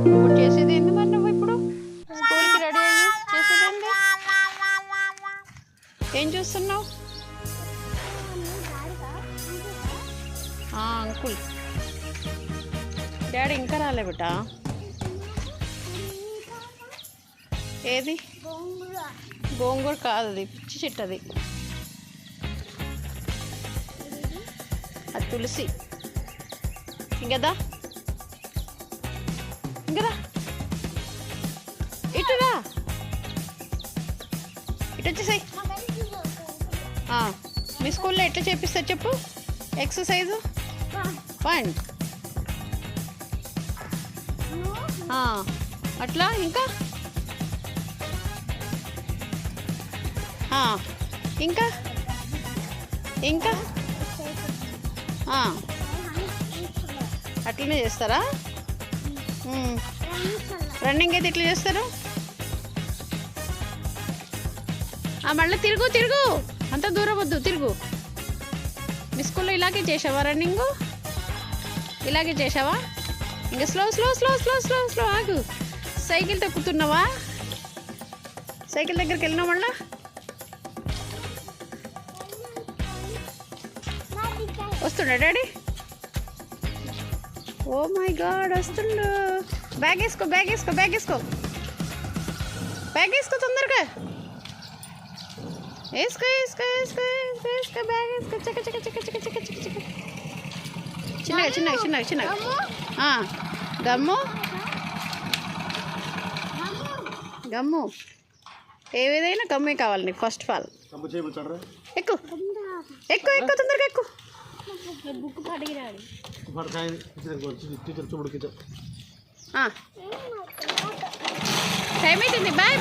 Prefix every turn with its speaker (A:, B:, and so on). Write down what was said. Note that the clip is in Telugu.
A: ఇప్పుడు చేసేది ఏంది మరి నువ్వు ఇప్పుడు స్కూల్కి రెడీ అయ్యి చేసేది ఏంది? ఏం చూస్తున్నావు? అంకుల్ డాడీ ఇంకా రాలే బిడ్డ. ఏది? గోంగూర కాదు, అది పిచ్చి చెట్టు. అది తులసి. ఇంకదా ఇటురా, ఇటు వచ్చేసాయి. మీ స్కూల్లో ఎట్లా చేపిస్తారు చెప్పు ఎక్సర్సైజు? ఫైన్. అట్లా ఇంకా ఇంకా ఇంకా అట్లనే చేస్తారా? రన్నింగ్ అయితే ఎట్లా చేస్తారు? మళ్ళీ తిరుగు, అంత దూరం వద్దు, తిరుగు. మీ స్కూల్లో ఇలాగే చేసావా రన్నింగు? ఇలాగే చేసావా? ఇంకా slow slow slow slow slow slow ఆగు. సైకిల్ తొక్కుతున్నావా? సైకిల్ దగ్గరికి వెళ్ళినా మళ్ళా? వస్తుండా డాడీ? ఓ మై గాడ్, వస్తుండు. బ్యాగ్ వేసుకో తొందరగా. వేసుకో బ్యాగ్ వేసుకో. చిన్నగా గమ్ము ఏదైనా గమ్మే కావాలి నీకు. ఫస్ట్ ఆఫ్ ఆల్ ఎక్కు తొందరగా ఎక్కు. టైం అవుతుంది. బాయ్.